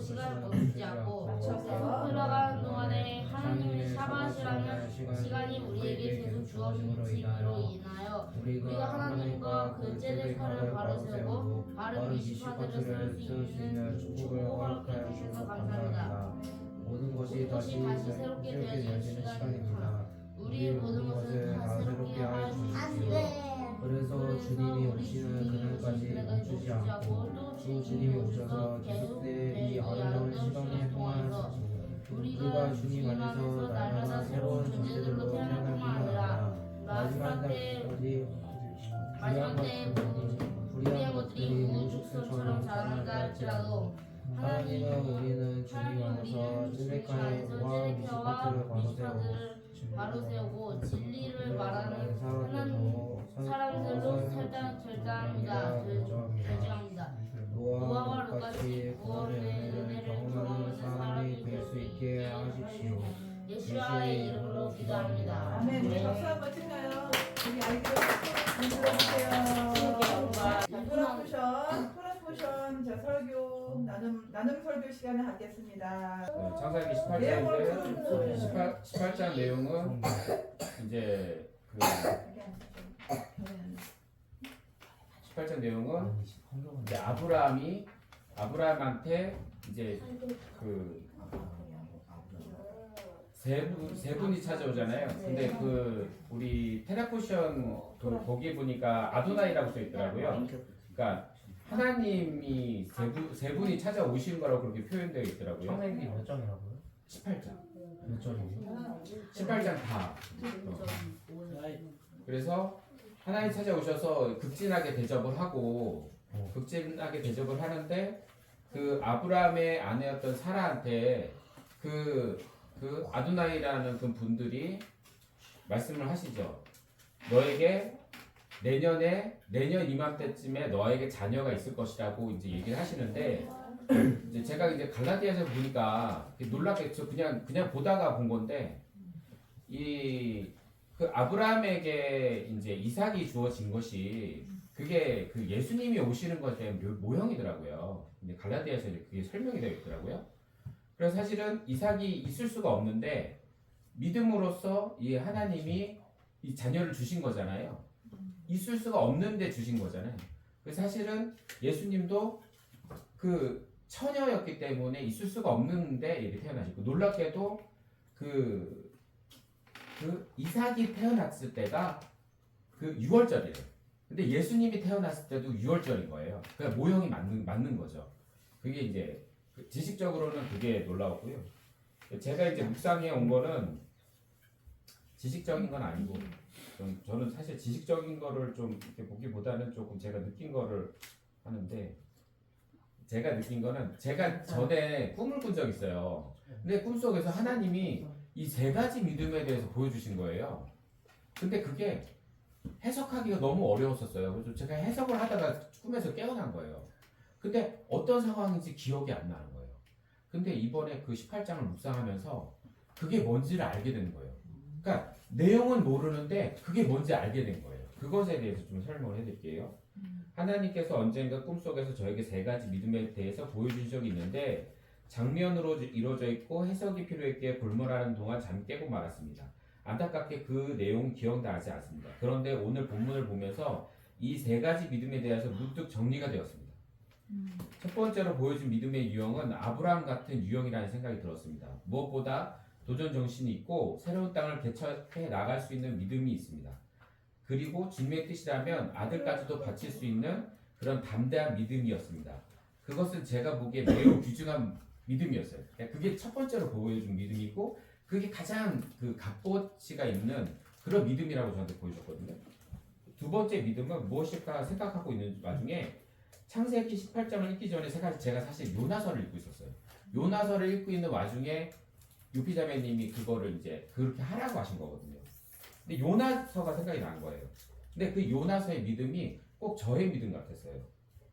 시간을 거두지 않고 계속 흘러가는 동안에 하나님의 샤밧이라는 시간이 우리에게 계속 주어짐으로 인하여 우리가 하나님과 그 ጼ데카를 바로 세우고 바른 미시파들을 세울 수 있는 축복을 허락해 주셔서 감사합니다. 모든 것이 다시 새롭게 되어지는 시간입니다. 우리의 모든 것을 다 새롭게 하여 주십시오. 그래서 주님이 오시는 그날까지 멈추지 않고 또 주님이 오셔서 계속될 이 아름다운 시간을 통하여서 우리가 주님 안에서 날마다 새로운 존재들로 태어날 뿐만 아니라 마지막 때까지 불의한 것들이 우주처럼 자라난다 할지라도 하나님은 우리는 주님 안에서 쯔메카와 미시파트를 바로 세우고 진리를 말하는 사람들로 결정합니다. 노아와 룻같이 구원의 은혜를 경험하는 사람이 될 수 있게 하십시오. 예수와의 이름으로 기도합니다. 아멘. 우리 박수 한번 치나요? 우리 아이들 박수 들어주세요. 토라포션 자 설교 나눔 설교 시간을 갖겠습니다. 창세기 18장인데 18장 내용은 이제 그 18장 내용은 이제 아브라함한테 이제 그 세 분이 찾아오잖아요. 근데 그 우리 테라포션 그 거기에 보니까 아도나이라고 써 있더라고요. 그러니까 하나님이 세 분이 찾아오신 거라고 그렇게 표현되어 있더라고요. 창세기 몇 장이라고요? 18장. 몇 절이에요? 18장 다. 그래서 하나님 찾아오셔서 극진하게 대접을 하고 극진하게 대접을 하는데 그 아브라함의 아내였던 사라한테 그 아도나이라는 그 분들이 말씀을 하시죠. 너에게 내년 이맘때쯤에 너에게 자녀가 있을 것이라고 이제 얘기를 하시는데 이제 제가 이제 갈라디아서 보니까 놀랍게 그냥 보다가 본 건데 그 아브라함에게 이제 이삭이 주어진 것이 그게 그 예수님이 오시는 것의 모형이더라고요. 근데 갈라디아서 이제 그게 설명이 되어 있더라고요. 그래서 사실은 이삭이 있을 수가 없는데 믿음으로써 이 하나님이 이 자녀를 주신 거잖아요. 있을 수가 없는데 주신 거잖아요. 그래서 사실은 예수님도 그 처녀였기 때문에 있을 수가 없는데 이렇게 태어나시고 놀랍게도 그 이삭이 태어났을 때가 그 6월절이래요. 근데 예수님이 태어났을 때도 6월절인 거예요. 그러니까 모형이 맞는 거죠. 그게 이제 지식적으로는 그게 놀라웠고요. 제가 이제 묵상해 온 거는 지식적인 건 아니고 저는 사실 지식적인 거를 좀 이렇게 보기보다는 조금 제가 느낀 거를 하는데 제가 느낀 거는 제가 전에 꿈을 꾼 적 있어요. 근데 꿈속에서 하나님이 이 세 가지 믿음에 대해서 보여주신 거예요. 근데 그게 해석하기가 너무 어려웠었어요. 그래서 제가 해석을 하다가 꿈에서 깨어난 거예요. 근데 어떤 상황인지 기억이 안 나는 거예요. 근데 이번에 그 18장을 묵상하면서 그게 뭔지를 알게 된 거예요. 그러니까 내용은 모르는데 그게 뭔지 알게 된 거예요. 그것에 대해서 좀 설명을 해드릴게요. 하나님께서 언젠가 꿈속에서 저에게 세 가지 믿음에 대해서 보여준 적이 있는데 장면으로 이루어져 있고 해석이 필요했기에 골몰하는 동안 잠 깨고 말았습니다. 안타깝게 그 내용 기억나지 않습니다. 그런데 오늘 본문을 보면서 이 세 가지 믿음에 대해서 문득 정리가 되었습니다. 첫 번째로 보여준 믿음의 유형은 아브라함 같은 유형이라는 생각이 들었습니다. 무엇보다 도전 정신이 있고 새로운 땅을 개척해 나갈 수 있는 믿음이 있습니다. 그리고 주님의 뜻이라면 아들까지도 바칠 수 있는 그런 담대한 믿음이었습니다. 그것은 제가 보기에 매우 귀중한 믿음이었어요. 그게 첫 번째로 보여준 믿음이고 그게 가장 그 값어치가 있는 그런 믿음이라고 저한테 보여줬거든요. 두 번째 믿음은 무엇일까 생각하고 있는 와중에 창세기 18장을 읽기 전에 제가 사실 요나서를 읽고 있었어요. 요나서를 읽고 있는 와중에 유피자매님이 그거를 이제 그렇게 하라고 하신 거거든요. 근데 요나서가 생각이 난 거예요. 근데 그 요나서의 믿음이 꼭 저의 믿음 같았어요.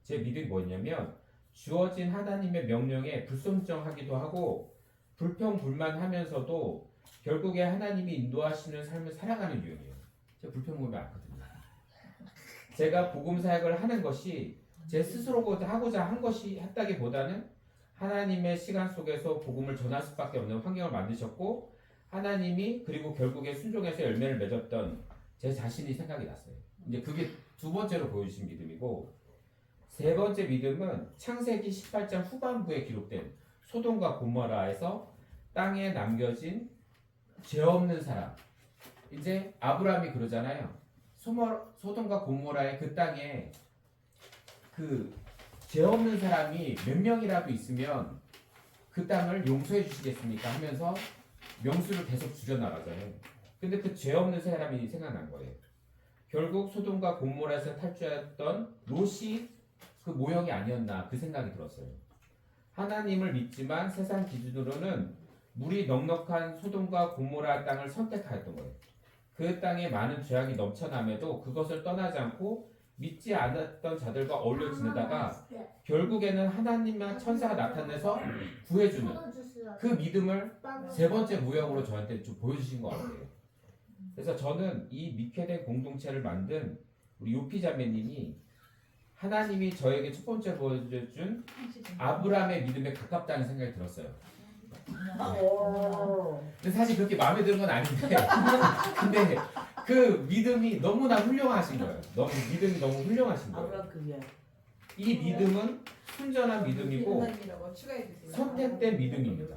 제 믿음이 뭐냐면 주어진 하나님의 명령에 불순종하기도 하고 불평불만하면서도 결국에 하나님이 인도하시는 삶을 살아가는 유형이에요. 제가 불평불만 않거든요. 제가 복음 사역을 하는 것이 제 스스로 하고자 한 것이 했다기보다는 하나님의 시간 속에서 복음을 전할 수밖에 없는 환경을 만드셨고 하나님이 그리고 결국에 순종해서 열매를 맺었던 제 자신이 생각이 났어요. 이제 그게 두 번째로 보여주신 믿음이고 세 번째 믿음은 창세기 18장 후반부에 기록된 소돔과 고모라에서 땅에 남겨진 죄 없는 사람. 이제 아브라함이 그러잖아요. 소돔과 고모라의 그 땅에 그 죄 없는 사람이 몇 명이라도 있으면 그 땅을 용서해 주시겠습니까? 하면서 명수를 계속 줄여나가잖아요. 근데 그 죄 없는 사람이 생각난 거예요. 결국 소돔과 고모라에서 탈주했던 롯이 그 모형이 아니었나 그 생각이 들었어요. 하나님을 믿지만 세상 기준으로는 물이 넉넉한 소돔과 고모라 땅을 선택하였던 거예요. 그 땅에 많은 죄악이 넘쳐남에도 그것을 떠나지 않고 믿지 않았던 자들과 어울려 지내다가 결국에는 하나님만 천사가 나타내서 구해주는 그 믿음을 세 번째 모형으로 저한테 좀 보여주신 것 같아요. 그래서 저는 이 믿게 공동체를 만든 우리 요피 자매님이 하나님이 저에게 첫 번째 보여준 아브라함의 믿음에 가깝다는 생각이 들었어요. 근데 사실 그렇게 마음에 드는 건 아닌데 근데 그 믿음이 너무나 훌륭하신 거예요. 믿음이 너무 훌륭하신 거예요. 이 믿음은 순전한 믿음이고 하나님이라고 추가해 주세요. 선택된 믿음입니다.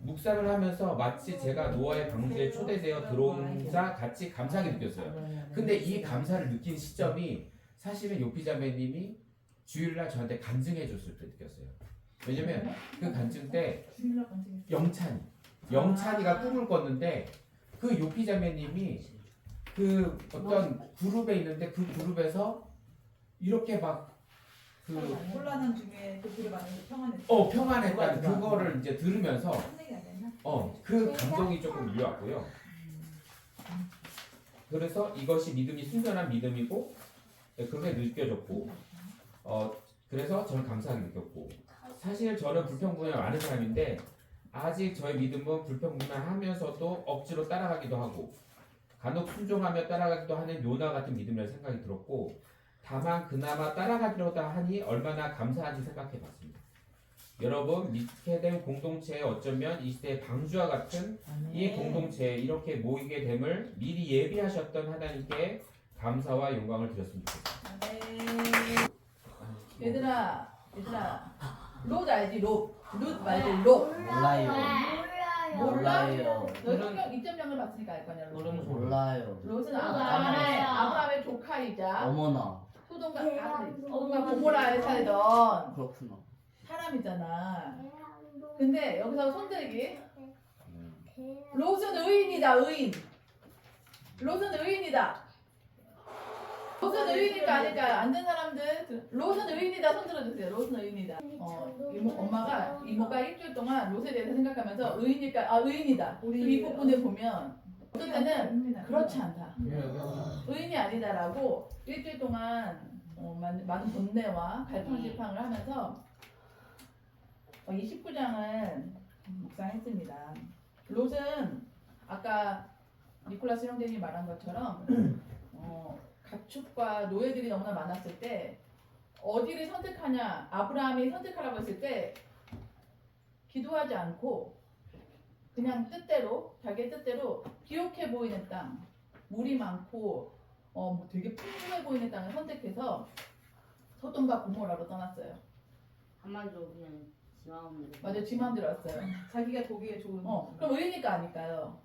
묵상을 하면서 마치 제가 노아의 방주에 초대되어 들어온 자 같이 감사하게 느꼈어요. 근데 이 감사를 느낀 시점이 사실은 요피 자매님이 주일날 저한테 간증해 줬을 때 느꼈어요. 왜냐면 그 간증 때 영찬이가 꿈을 꿨는데 그 요피 자매님이 그 어떤 그룹에 있는데 그 그룹에서 이렇게 막 그 혼란한 중에 그 그룹 안에서 평안했다는 그거를 이제 들으면서 그 감동이 조금 밀려왔고요. 그래서 이것이 믿음이 순전한 믿음이고 그렇게 느껴졌고 그래서 저는 감사하게 느꼈고 사실 저는 불평불만이 많은 사람인데 아직 저의 믿음은 불평불만하면서도 억지로 따라가기도 하고 간혹 순종하며 따라가기도 하는 요나 같은 믿음이라는 생각이 들었고 다만 그나마 따라가기로다 하니 얼마나 감사한지 생각해봤습니다. 여러분 믿게 된 공동체에 어쩌면 이 시대의 방주와 같은 이 공동체에 이렇게 모이게 됨을 미리 예비하셨던 하나님께 감사와 영광을 드렸으면 좋겠습니다. 얘들아 롯 알지? 롯 말고 롯 몰라요. 몰라요. 너 성경 2.0을 봤으니까 알 거냐 롯. 몰라요. 롯은 알아요. 아브라함의 조카이자 어머나. 소돔과 고모라에 살던 그렇구나. 사람이잖아. 근데 여기서 손들기. 롯은 의인이다. 롯은 의인이다. 롯은 의인일까 아닐까? 앉은 사람들 롯은 의인이다 손 들어주세요. 롯은 의인이다. 이모가 일주일 동안 롯에 대해서 생각하면서 의인일까? 의인이다. 우리 이 부분을 보면 어떤 때는 그렇지 않다. 의인이 아니다라고 일주일 동안 많은 본내와 갈팡질팡을 하면서 29장을 묵상했습니다. 롯은 아까 니콜라스 형제님이 말한 것처럼 가축과 노예들이 너무나 많았을 때 어디를 선택하냐 아브라함이 선택하라고 했을 때 기도하지 않고 그냥 자기의 뜻대로 비옥해 보이는 땅 물이 많고 되게 풍부해 보이는 땅을 선택해서 소돔과 고모라로 떠났어요. 한마디로 그냥 지마음대로. 맞아요. 지 마음대로 왔어요. 자기가 보기에 좋은. 그럼 의니까 아닐까요?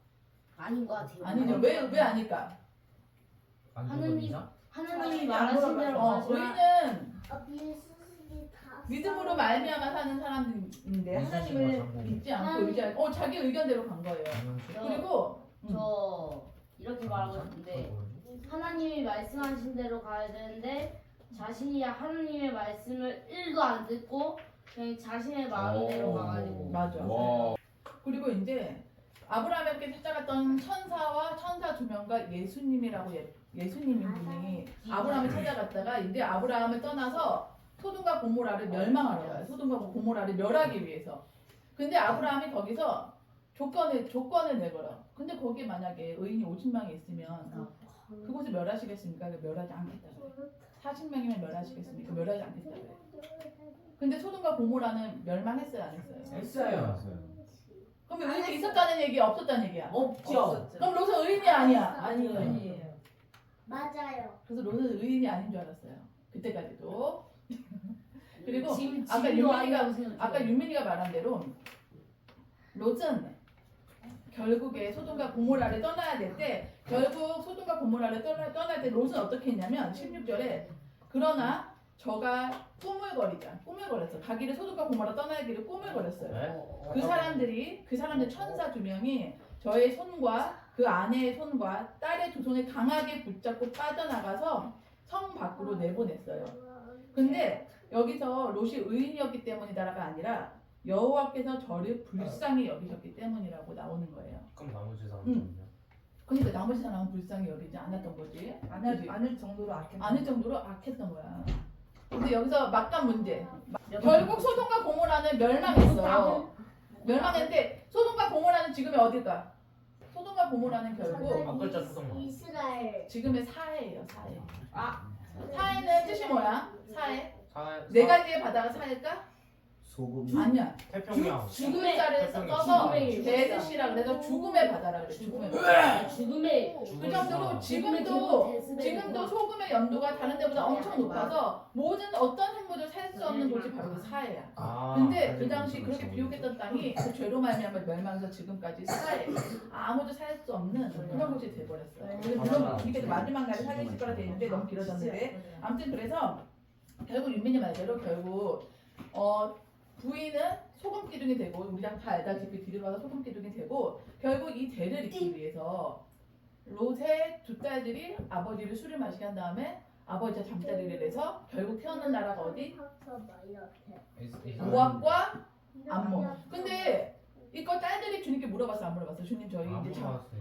아닌 것 같아요. 아니죠. 왜 아닐까? 하나님이 말하신 대로 의인은 믿음으로 말미암아 사는 사람들인데 하나님을 믿지 않고 의지하고 자기 의견대로 간 거예요. 그리고 저 이렇게 말하고 싶은데 하나님이 말씀하신 대로 가야 되는데 자신이 하나님의 말씀을 1도 안 듣고 그냥 자신의 마음대로 가가지고. 맞아. 그리고 이제 아브라함에게 찾아갔던 천사 두 명과 예수님이라고 예수님인 분이 아브라함을 찾아갔다가 이제 아브라함을 떠나서 소돔과 고모라를 멸망하러 가요. 소돔과 고모라를 멸하기 위해서. 근데 아브라함이 거기서 조건을 내걸어. 근데 거기 만약에 의인이 50명이 있으면 그곳을 멸하시겠습니까? 멸하지 않겠다고. 40명이면 멸하시겠습니까? 멸하지 않겠다고. 근데 소돔과 고모라는 멸망했어요, 안 했어요? 했어요. 그럼 의인이 있었다는 얘기야, 없었다는 얘기야? 없죠. 그럼 롯은 의인이 아니야? 아니에요. 맞아요. 그래서 롯은 의인이 아닌 줄 알았어요. 그때까지도. 그리고 지금 아까 지금도 윤민이가- 아니라고 생각해요. 아까 윤민이가 말한 대로 롯은 결국에 소돔과 고모라를 떠나야 될 때 결국 소돔과 고모라를 떠날 때 롯은 어떻게 했냐면 16절에 그러나 저가 꿈을 거렸어. 가기를 소돔과 고모라 떠나기를 꿈을 거렸어요. 그 사람들 천사 두 명이 저의 손과 그 아내의 손과 딸의 두 손을 강하게 붙잡고 빠져나가서 성 밖으로 내보냈어요. 근데 여기서 롯이 의인이었기 때문이다가 아니라 여호와께서 저를 불쌍히 여기셨기 때문이라고 나오는 거예요. 그럼 나머지 사람들은요? 그러니까 나머지 사람은 불쌍히 여기지 않았던 거지. 그지? 않을 정도로 악했. 않을 정도로 악했던 거야. 근데 여기서 막간 문제. 결국 소돔과 고모라는 멸망했어. 멸망했는데 소돔과 고모라는 지금의 어딜까? 소돔과 고모라는 결국 앞글자 수동만. 이스라엘. 지금의 사해예요. 사해. 아. 사해는 뜻이 뭐야? 사해? 사- 네 가지의 바다가 사해일까? 소금. 아니야. 태평양. 죽음의 자리를 써서 데스시라 그래서 죽음의 바다라 그래. 죽음의 바다. 죽음의 그 정도로 지금도 소금의 연도가 다른 데보다 엄청 높아서 모든 어떤 생물도 살 수 없는 곳이 바로 그 사해야. 아, 근데 그 당시 그렇게 비옥했던 땅이 그 죄로 말미암아 멸망해서 지금까지 사해 아무도 살 수 없는 그런 곳이 돼버렸어요. 그래서 물론 이게 마지막 날에 살리실 거라 돼 있는데 너무 길어졌는데 아무튼 그래서 결국 윤민이 말대로 결국 부인은 소금 기둥이 되고 우리랑 다 알다시피 뒤로 가서 소금 기둥이 되고 결국 이 대를 잇기 위해서 롯의 두 딸들이 아버지를 술을 마시게 한 다음에 아버지가 잠자리를 해서 결국 태어난 나라가 어디? 모압과 암몬. 근데 이거 딸들이 주님께 물어봤어 안 물어봤어? 주님 저희 이제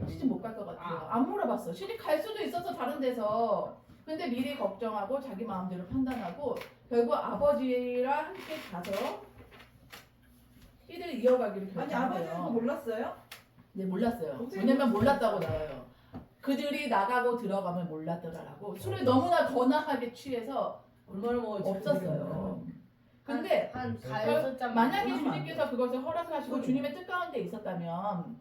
시집 못 갈 것 같아요. 안 물어봤어. 시집 갈 수도 있어서 다른 데서. 근데 미리 걱정하고 자기 마음대로 판단하고 결국 아버지랑 함께 가서 시를 이어가기를 아니 아버지는 결정해요. 몰랐어요? 네 몰랐어요. 어떻게 왜냐면 몰랐어요? 몰랐다고 나와요. 그들이 나가고 들어가면 몰랐더라라고. 술을 너무나 거나하게 취해서 얼마나 먹었지? 없었어요. 근데 한 결- 5장 만약에 주님께서 그것을 허락하시고 주님의 뜻 가운데 있었다면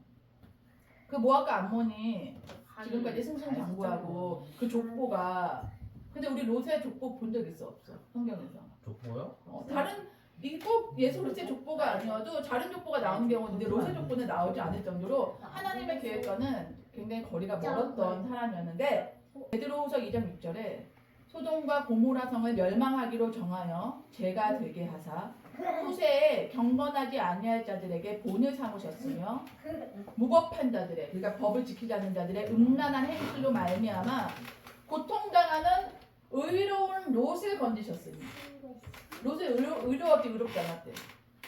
그 모압과 암몬이 지금까지 승승장구하고 그 족보가 근데 우리 롯의 족보 본 적 있어 없어 성경에서 족보요? 다른 이 꼭 예수 그리스도의 족보가 아니어도 다른 족보가 나온 경우인데 롯의 족보는 나오지 않을 정도로 하나님의 계획과는 굉장히 거리가 멀었던 사람이었는데 베드로후서 2장 6절에 소돔과 고모라 성을 멸망하기로 정하여 죄가 되게 하사 후세에 경건하지 아니할 자들에게 본을 삼으셨으며 무법한 자들의 그러니까 법을 지키지 않는 자들의 음란한 행실로 말미암아 고통당하는 의로운 롯을 건지셨으니 롯은 의로웠지 의롭지 않았대.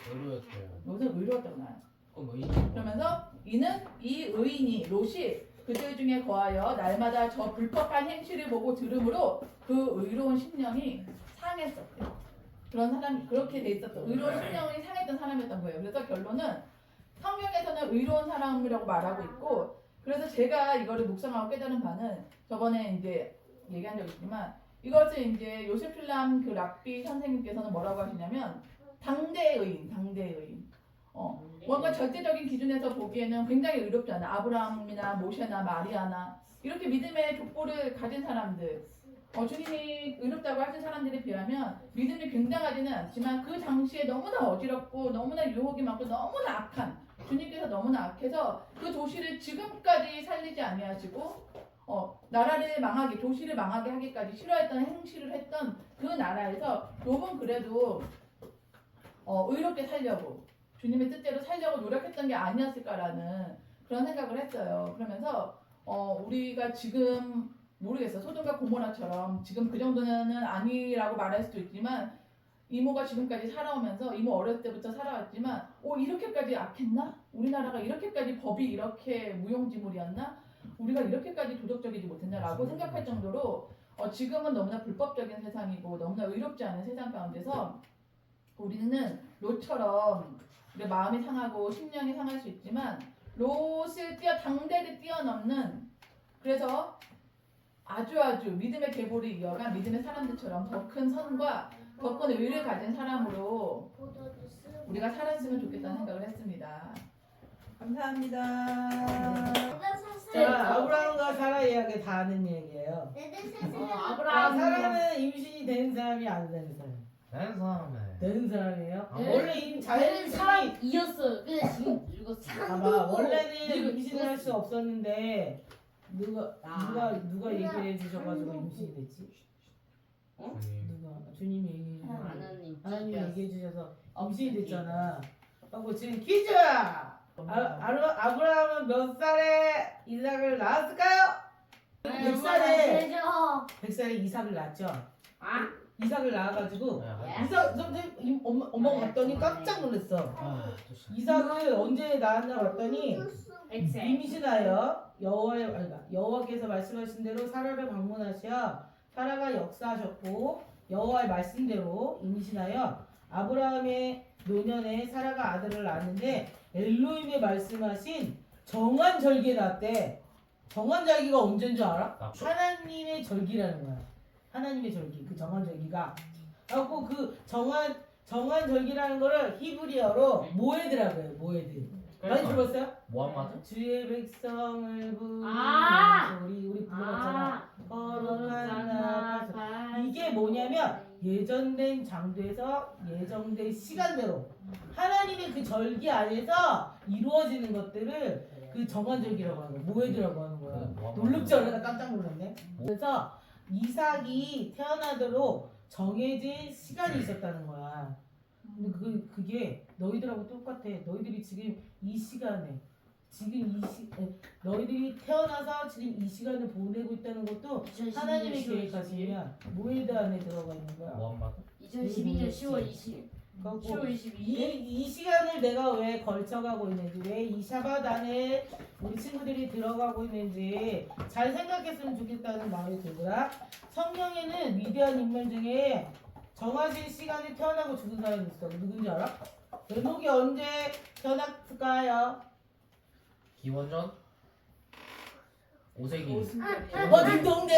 의료였어요. 롯은 의로웠다고 나와요. 그럼 뭐 그러면서 이는 이 의인이 롯이 그들 중에 거하여 날마다 저 불법한 행실을 보고 들으므로 그 의로운 심령이 상했었대. 그런 사람 그렇게 돼 있었던 의로운 심령이 상했던 사람이었던 거예요. 그래서 결론은 성경에서는 의로운 사람이라고 말하고 있고 그래서 제가 이거를 묵상하고 깨달은 바는 저번에 이제 얘기한 적 있지만 이것을 이제 요셉필람 그 랍비 선생님께서는 뭐라고 하시냐면 당대의 의인. 뭔가 절대적인 기준에서 보기에는 굉장히 의롭지 않아. 아브라함이나 모세나 마리아나 이렇게 믿음의 족보를 가진 사람들 주님이 의롭다고 하신 사람들에 비하면 믿음이 굉장하지는 않지만 그 당시에 너무나 어지럽고 너무나 유혹이 많고 너무나 악한 주님께서 너무나 악해서 그 도시를 지금까지 살리지 아니하시고 나라를 망하게 도시를 망하게 하기까지 싫어했던 행실을 했던 그 나라에서 욥은 그래도 의롭게 살려고 주님의 뜻대로 살려고 노력했던 게 아니었을까라는 그런 생각을 했어요. 그러면서 우리가 지금 모르겠어. 소돔과 고모라처럼 지금 그 정도는 아니라고 말할 수도 있지만 이모가 지금까지 살아오면서 이모 어렸을 때부터 살아왔지만 이렇게까지 악했나? 우리나라가 이렇게까지 법이 이렇게 무용지물이었나? 우리가 이렇게까지 도덕적이지 못했나라고 생각할 정도로 지금은 너무나 불법적인 세상이고 너무나 의롭지 않은 세상 가운데서 우리는 롯처럼 우리 마음이 상하고 심령이 상할 수 있지만 롯을 당대를 뛰어넘는 그래서 아주 믿음의 계보를 이어간 믿음의 사람들처럼 더 큰 선과 더 큰 의를 가진 사람으로 우리가 살았으면 좋겠다는 생각을 했습니다. 감사합니다. 자, 아브라함과 사라 이야기 다 아는 얘기예요. 아브라함 사라는 임신이 된 사람이 안 된 사람? 난 사람에. 된 사람이에요? 아, 원래 얘는 자연스럽게 사람이었어요. 근데 지금 늙었어. 봐봐, 원래는 늙었어. 임신할 수 없었는데 누가 얘기를 해주셔가지고 임신이 됐지? 누가? 주님이 얘기해 주셔서 하나님 하나님이 얘기해 주셔서 어, 임신이 됐잖아. 하고 지금 퀴즈! 아브라함은 몇 살에 이삭을 낳았을까요? 100살에 100살에 이삭을 낳았죠. 아? 이삭을 낳아가지고 예? 이삭 선생님 엄마가 봤더니 깜짝 놀랐어. 이삭을 언제 낳았나 봤더니 임신하여 여호와께서 말씀하신 대로 사라를 방문하시어 사라가 역사하셨고 여호와의 말씀대로 임신하여 아브라함의 노년에 사라가 아들을 낳았는데 엘로힘의 말씀하신 정한 절기에 낳았대. 정한 절기가 언제인 줄 알아? 하나님의 절기라는 거야. 하나님의 절기, 그 정한 절기가. 하고 그 정한 절기라는 거를 히브리어로 모에드라고 해요. 모에드. 많이 들어봤어요? 모함마드? 주의 백성을 부르는 아. 소리 우리 불렀잖아. 거룩한 나. 이게 뭐냐면 예정된 장소에서 예정된 시간대로 하나님의 그 절기 안에서 이루어지는 것들을 그 정한절기라고 하는 거야. 모에드라고 하는 거야. 놀랍지 않아? 나 깜짝 놀랐네. 그래서 이삭이 태어나도록 정해진 시간이 있었다는 거야. 근데 그게 너희들하고 똑같아. 너희들이 지금 이 시간에 너희들이 태어나서 지금 이 시간을 보내고 있다는 것도 하나님의 계획하시면 모에드 안에 들어가 있는 거야. 모함마드? 2012년 10월 20일. 10월 22일. 이 시간을 내가 왜 걸쳐가고 있는지, 왜 이 샤바드 안에 우리 친구들이 들어가고 있는지 잘 생각했으면 좋겠다는 마음이 들더라. 성경에는 위대한 인물 중에 정하신 시간에 태어나고 죽은 사람이 있어. 누군지 알아? 에녹이 언제 태어났을까요? 기원전? 5세기. 딩동댕!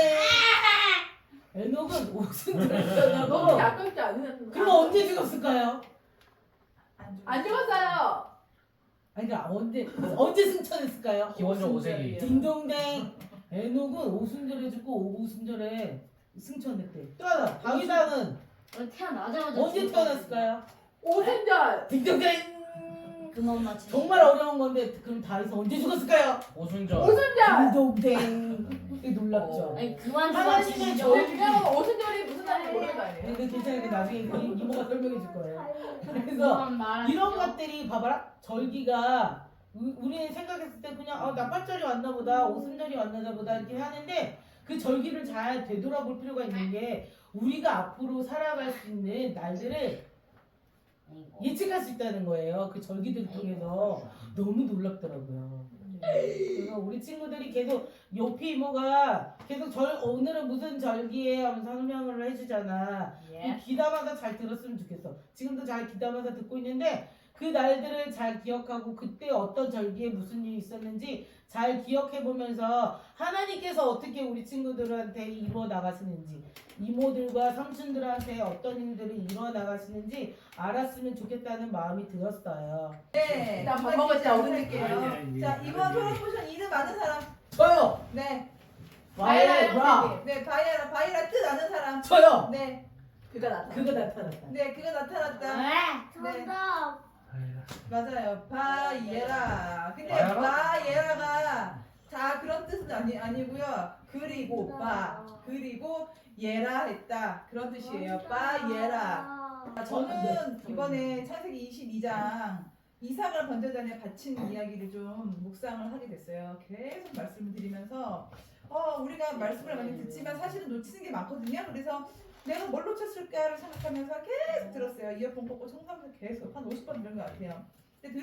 에녹은 오순절에 너무 태어나고 약깝지 않은. 그럼 언제 죽었을까요? 안 죽었어요. 아니 그러니까 언제 승천했을까요? 기원전 5세기. 딩동댕. 에녹은 오순절에 죽고 오순절에 승천했대. 또 하나 다윗왕은 태어나자마자 언제 태어났을까요? 오순절. 딩동댕. 그만 맞추. 정말 어려운 건데 그럼 다윗은 언제 죽었을까요? 오순절. 오순절. 딩동댕. 이게 놀랍죠. 아니 그만 하나님의 좀 절기. 그냥 오순절이 무슨 날인지 모르는 거 아니에요? 근데 괜찮으니까 나중에 이모가 설명해 줄 거예요. 그래서 이런 것들이 봐봐라. 절기가 우리 생각했을 때 그냥 나팔절이 왔나 보다, 오순절이 왔나 보다 이렇게 하는데 그 절기를 잘 되돌아볼 필요가 있는 게 우리가 앞으로 살아갈 수 있는 날들을 예측할 수 있다는 거예요. 그 절기들을 통해서 너무 놀랍더라고요. 그래서 우리 친구들이 계속 요피 이모가 계속 오늘은 무슨 절기예요 하면서 설명을 해주잖아. 그 귀담아서 잘 들었으면 좋겠어. 지금도 잘 귀담아서 듣고 있는데 그 날들을 잘 기억하고 그때 어떤 절기에 무슨 일이 있었는지 잘 기억해보면서 하나님께서 어떻게 우리 친구들한테 이루어 나가시는지 이모들과 삼촌들한테 어떤 일들을 이루어 나가시는지 알았으면 좋겠다는 마음이 들었어요. 네. 일단 밥 먹을 때 어른들게요. 자, 이번 토론포션 이름 아는 사람? 저요! 네. 바이라! 네, 바이라 뜻 아는 사람? 저요! 네. 그가 나타. 그거 나타났다. 네, 그거 나타났다. 네. 정답. 맞아요. 바이에라. 근데 바이에라? 바이에라가 다 그런 뜻은 아니고요. 그리고 예라 했다. 그런 뜻이에요. 바이에라. 저는 이번에 창세기 22장 이삭을 번제단에 바친 이야기를 좀 묵상을 하게 됐어요. 계속 말씀을 드리면서 우리가 말씀을 많이 듣지만 사실은 놓치는 게 많거든요. 그래서 내가 뭘 놓쳤을까를 생각하면서 계속 들었어요. 이어폰 꽂고 청소하면서 계속 한 50번 들은 것 같아요. 근데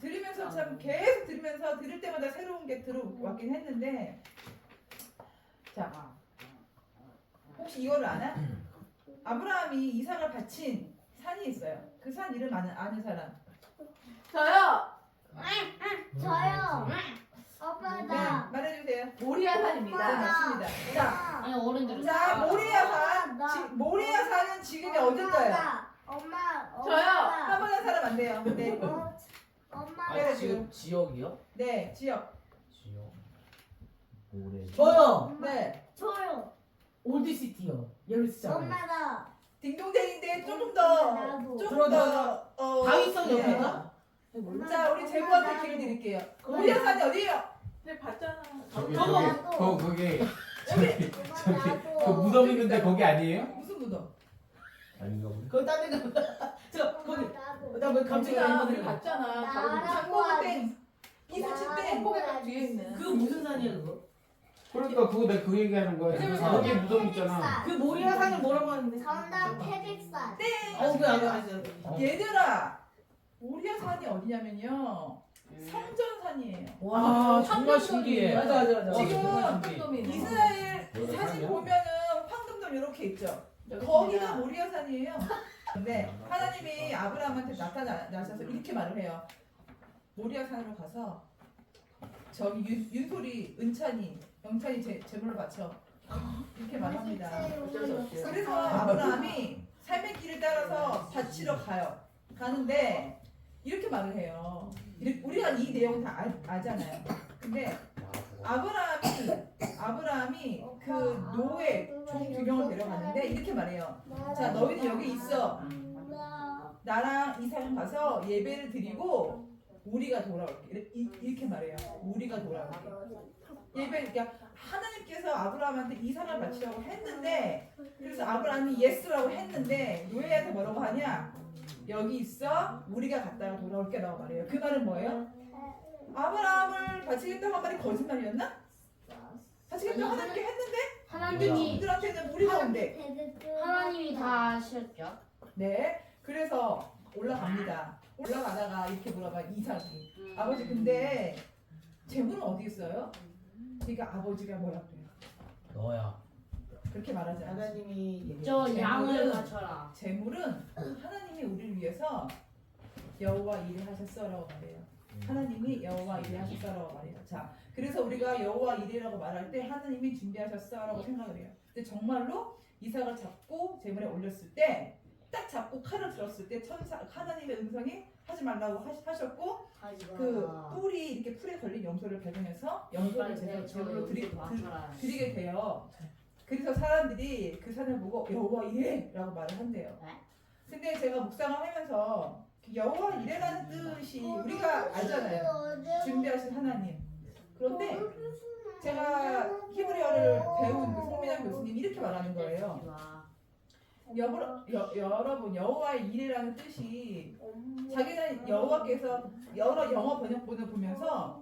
들으면서 참 계속 들으면서 들을 때마다 새로운 게 들어왔긴 했는데 자 혹시 이거를 아나? 아브라함이 이삭을 바친 산이 있어요. 그 산 이름 아는 사람? 저요. 저요. 아빠 네, 나. 말해주세요. 모리아 네, 산입니다. 맞습니다. 자, 아니 어른들은 모리아산은 지금이 어딜까요? 엄마 저요. 한 번 한 사람 안 돼요. 네. 엄마. 네. 지역이요? 네, 지역. 지역. 올해. 저요. 네. 저요. 올드시티요. 예루살렘. 엄마다. 딩동댕인데 조금 더 나도. 조금 더 다윗성 네. 옆에가. 자, 우리 제부한테 기회 드릴게요. 우리아산이 어디예요? 네 봤잖아. 저기 저거. 거기 엄마 그 무덤 있는데 거기 아니에요? 무슨 무덤? 아닌가 보네. 그거 딴 데가. 저 거기. 나왜 갑자기 우리가 안 우리 보내? 봤잖아. 나라고 장보고땡, 이수치땡. 한복에 뒤에 있는. 그 무슨 산이야 그거? 그러니까 그거 내가 그 얘기하는 거야. 거기 무덤 있잖아. 그 모리아 산을 뭐라고 하는데? 정답 태백산. 그게 알아야지. 얘들아, 우리아산이 어디냐면요. 성전산이에요. 와 정말 신기해. 맞아. 지금 황금돔이 있는. 이스라엘 여기 사진 산이야? 보면은 황금돔 이렇게 있죠. 거기가 모리아산이에요. 근데 하나님이 아브라함한테 나타나셔서 이렇게 말을 해요. 모리아산으로 가서 저기 윤소리, 은찬이, 영찬이 제물로 바쳐. 이렇게 말합니다. 그래서 아브라함이 삶의 길을 따라서 바치러 가요. 가는데 이렇게 말을 해요. 우리가 이 내용 다 알잖아요. 근데 아브라함이 그 노예 종 2명을 데려갔는데 이렇게 말해요. 자, 너희는 여기 있어. 나랑 이삭은 가서 예배를 드리고 우리가 돌아올게. 이렇게 말해요. 우리가 돌아올게. 예배, 그러니까 하나님께서 아브라함한테 이삭을 바치라고 했는데, 그래서 아브라함이 예스라고 했는데 노예한테 뭐라고 하냐? 여기 있어. 우리가 갔다가 돌아올게라고 말해요. 그 말은 뭐예요? 아브라함을 바치겠다고 한 말이 거짓말이었나? 바치겠다고 하나님께 했는데 하나님이 그들한테는 우리가 온대. 하나님이 다 하셨죠. 네. 그래서 올라갑니다. 올라가다가 이렇게 물어봐 이삭이. 아버지 근데 재물은 어디 있어요? 그러니까 아버지가 뭐라 그래요? 너야. 그렇게 말하지 않아요. 하나님이 저 양을 재물은- 바쳐라. 재물은 하나님이 우리를 위해서 여호와 일을 하셨어라고 말해요. 하나님이 여호와 일을 하셨어라고 말해요. 자, 그래서 우리가 여호와 일이라고 말할 때 하나님이 준비하셨어라고 생각을 해요. 근데 정말로 이삭을 잡고 재물에 올렸을 때 딱 잡고 칼을 들었을 때 하나님의 음성이 하지 말라고 하셨고 그 뿔이 이렇게 풀에 걸린 염소를 발견해서 염소를 제물로 드리게 돼요. 그래서 사람들이 그 산을 보고 여호와 이레라고 말을 한대요. 근데 제가 묵상을 하면서 여호와 이레라는 뜻이 우리가 알잖아요. 준비하신 하나님. 그런데 제가 히브리어를 배운 그 송민환 교수님이 이렇게 말하는 거예요. 여러분 여호와의 일이라는 뜻이 자기는 여호와께서 여러 영어 번역본을 보면서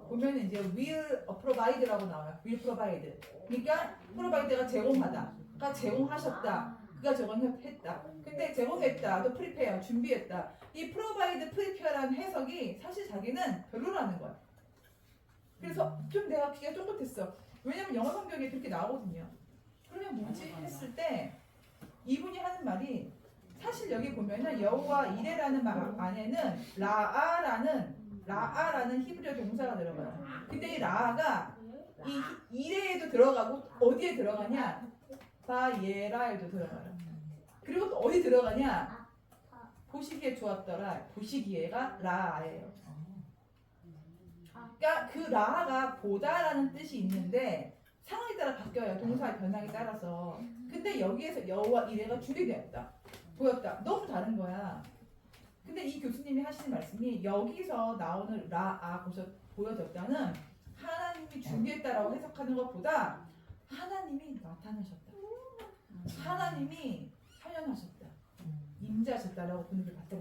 보면 이제 will provide라고 나와요. will provide. 그러니까 provide가 제공하다. 그러니까 제공하셨다. 그가 제공했다. 근데 제공했다. 또 prepare 준비했다. 이 provide, prepare라는 해석이 사실 자기는 별로라는 거야. 그래서 좀 내가 귀가 쫑긋했어. 왜냐면 영어 성경에 그렇게 나오거든요. 그러면 뭐지 했을 때 이분이 하는 말이 사실 여기 보면은 여호와 이레라는 말 안에는 라아라는 히브리어 동사가 들어가요. 근데 이 라아가 이 이레에도 들어가고 어디에 들어가냐? 바예라에도 들어가요. 그리고 또 어디 들어가냐? 보시기에 좋았더라. 보시기에가 라아예요. 그러니까 그 라아가 보다라는 뜻이 있는데 상황에 따라 바뀌어요. 동사의 변화에 따라서. 근데 여기에서 여호와 이레가 준비되었다. 보였다. 너무 다른 거야. 근데 이 교수님이 하시는 말씀이 여기서 나오는 라아 보여졌다는 하나님이 준비했다라고 해석하는 것보다 하나님이 나타나셨다. 하나님이 사연하셨다. 임재하셨다라고 보는 게 맞다.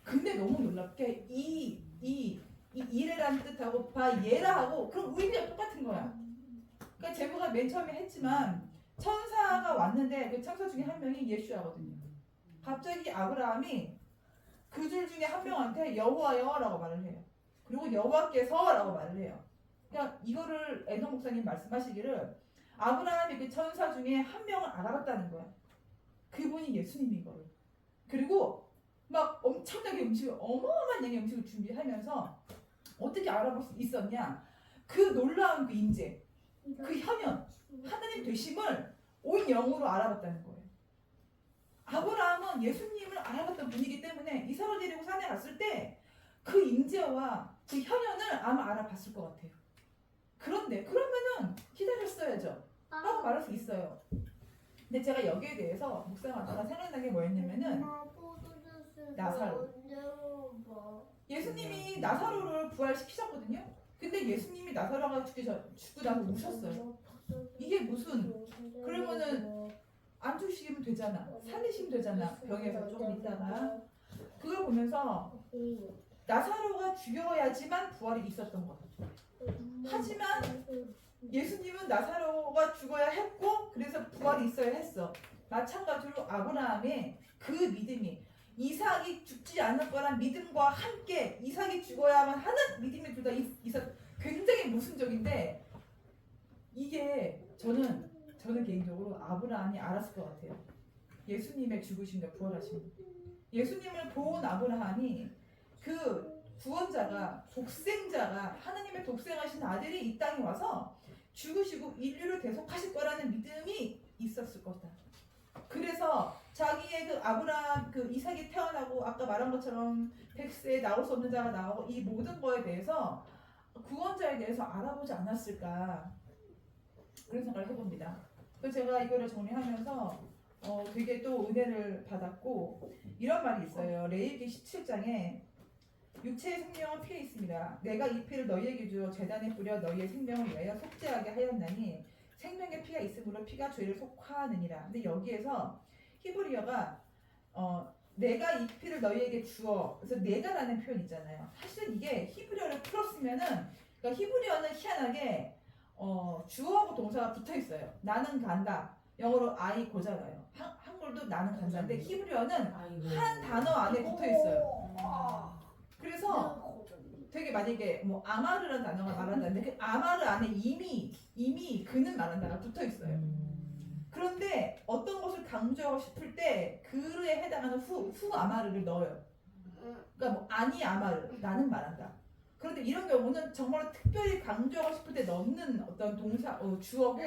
근데 너무 놀랍게 이 이레라는 뜻하고 바예라하고 그럼 의미가 똑같은 거야. 그러니까 제부가 맨 처음에 했지만 천사가 왔는데 그 천사 중에 한 명이 예수야거든요. 갑자기 아브라함이 그 줄 중에 한 명한테 여호와여라고 말을 해요. 그리고 여호와께서라고 말을 해요. 그러니까 이거를 애동 목사님 말씀하시기를 아브라함이 그 천사 중에 한 명을 알아봤다는 거야. 그분이 예수님인 거예요. 그리고 막 엄청나게 어마어마한 양의 음식을 준비하면서 어떻게 알아볼 수 있었냐? 그 놀라운 그 임재, 그 현현, 하나님 되심을 온 영으로 알아봤다는 거예요. 아브라함은 예수님을 알아봤던 분이기 때문에 나사로 데리고 산에 갔을 때 그 임재와 그 현현을 아마 알아봤을 것 같아요. 그런데 그러면은 기다렸어야죠 하고 말할 수 있어요. 근데 제가 여기에 대해서 묵상하다가 생각난 게 뭐였냐면은 나사로. 예수님이 나사로를 부활시키셨거든요. 근데 예수님이 나사로가 죽고 나서 우셨어요. 이게 무슨, 그러면은 안 죽이시면 되잖아, 살리시면 되잖아, 병에서 조금 있다가. 그걸 보면서 나사로가 죽여야지만 부활이 있었던 거예요. 하지만 예수님은 나사로가 죽어야 했고 그래서 부활이 있어야 했어. 마찬가지로 아브라함의 그 믿음이, 이삭이 죽지 않을 거란 믿음과 함께 이삭이 죽어야만 하는 믿음이 둘 다 있었. 굉장히 모순적인데 이게 저는 개인적으로 아브라함이 알았을 것 같아요. 예수님의 죽으심과 부활하심. 예수님을 본 아브라함이 그 구원자가, 독생자가, 하나님의 독생하신 아들이 이 땅에 와서 죽으시고 인류를 대속하실 거라는 믿음이 있었을 거다. 그래서 자기의 그 아브라함, 그 이삭이 태어나고 아까 말한 것처럼 100세에 나올 수 없는 자가 나오고 이 모든 거에 대해서, 구원자에 대해서 알아보지 않았을까, 그런 생각을 해봅니다. 그래서 제가 이거를 정리하면서 되게 또 은혜를 받았고, 이런 말이 있어요. 레위기 17장에 육체의 생명은 피에 있습니다. 내가 이 피를 너희에게 주어 제단에 뿌려 너희의 생명을 위하여 속죄하게 하였나니 생명의 피가 있으므로 피가 죄를 속하느니라. 근데 여기에서 히브리어가 내가 이 피를 너희에게 주어, 그래서 내가라는 표현 있잖아요. 사실은 이게 히브리어를 풀었으면은, 그러니까 히브리어는 희한하게 주어하고 동사가 붙어 있어요. 나는 간다. 영어로 I 고잖아요. 한글도 나는 간다인데 히브리어는 한 단어 안에 붙어 있어요. 그래서 되게 만약에 뭐 아마르라는 단어가 말한다는데 그 아마르 안에 이미 그는 말한다가 붙어 있어요. 그런데 어떤 것을 강조하고 싶을 때 그에 해당하는 후 아마르를 넣어요. 그러니까 뭐 아니 아마르, 나는 말한다. 그런데 이런 경우는 정말 특별히 강조하고 싶을 때 넣는 어떤 동사 주어고,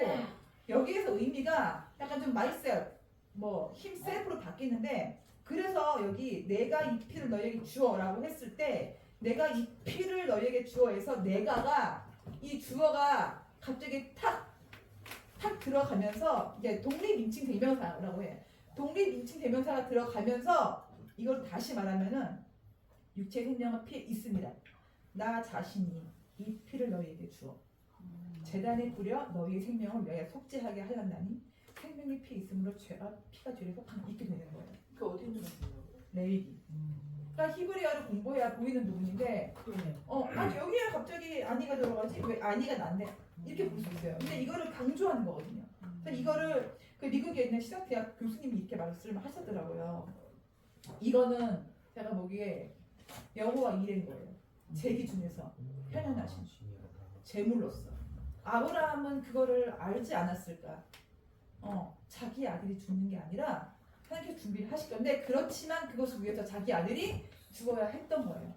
여기에서 의미가 약간 좀 myself, 뭐 himself로 바뀌는데, 그래서 여기 내가 이 피를 너희에게 주어라고 했을 때 내가 이 피를 너희에게 주어해서 내가가, 이 주어가 갑자기 탁 들어가면서 이제 독립인칭 대명사라고 해. 독립인칭 대명사가 들어가면서 이걸 다시 말하면은 육체 생명은 피에 있습니다. 나 자신이 이 피를 너희에게 주어 제단에 뿌려 너희의 생명을 위하여 속죄하게 하였나니 생명의 피에 있으므로 피가 죄를 속하니 있게 되는 거예요. 그 어디 있는 거예요? 레위기. 그러니까 히브리어를 공부해야 보이는 부분인데, 아니 여기에 갑자기 아니가 들어가지? 왜 아니가 난데? 이렇게 볼 수 있어요. 근데 이거를 강조하는 거거든요. 그래서 이거를 그 미국에 있는 시작대학 교수님이 이렇게 말씀을 하셨더라고요. 이거는 제가 보기에 여호와 이레인 거예요. 제 기준에서 현현하신 제물로서. 아브라함은 그거를 알지 않았을까? 자기 아들이 죽는 게 아니라 하나님께서 준비를 하실 건데, 그렇지만 그것을 위해서 자기 아들이 죽어야 했던 거예요.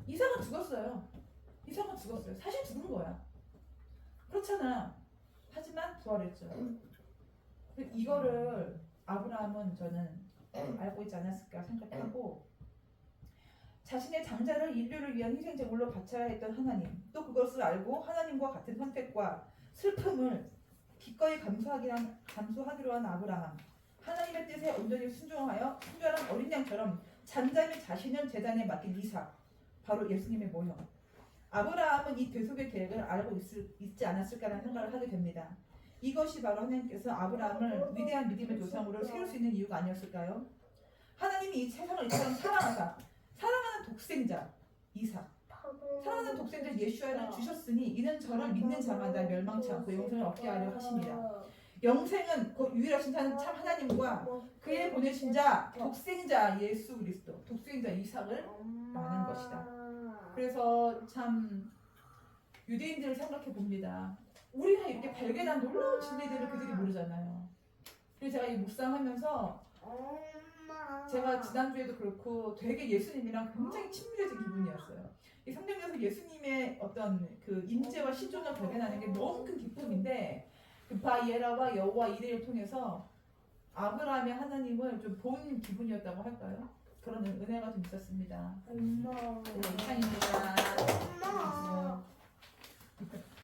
이삭은 죽었어요. 사실 죽은 거야. 그렇잖아. 하지만 부활했죠. 이거를 아브라함은 저는 알고 있지 않았을까 생각하고, 자신의 장자를 인류를 위한 희생제물로 바쳐야 했던 하나님, 또 그것을 알고 하나님과 같은 선택과 슬픔을 기꺼이 감수하기로 한 아브라함, 하나님의 뜻에 온전히 순종하여 순결한 어린 양처럼 잠잠히 자신을 제단에 맡긴 이삭, 바로 예수님의 모형. 아브라함은 이 대속의 계획을 알고 있지 않았을까라는 생각을 하게 됩니다. 이것이 바로 하나님께서 아브라함을 위대한 믿음의 조상으로 세울 수 있는 이유가 아니었을까요? 하나님이 이 세상을 이처럼 사랑하는 독생자 이삭, 사랑하는 독생자 예수야를 주셨으니 이는 저를 믿는 자마다 멸망치 않고 영생을 얻게 하려 하십니다. 영생은 그 유일하신 참 하나님과 그의 보내신 자 독생자 예수 그리스도, 독생자 이삭을 아는 것이다. 그래서 참 유대인들을 생각해 봅니다. 우리가 이렇게 발견한 놀라운 진리들을 그들이 모르잖아요. 그래서 제가 이 묵상하면서 제가 지난주에도 그렇고 되게 예수님이랑 굉장히 친밀해진 기분이었어요. 이 성경에서 예수님의 어떤 그 임재와 시종을 발견하는 게 너무 큰 기쁨인데, 그 바이에라와 여호와 이레를 통해서 아브라함의 하나님을 좀 본 기분이었다고 할까요? 그런 은혜가 좀 있었습니다. 엄마. 네, 이상입니다.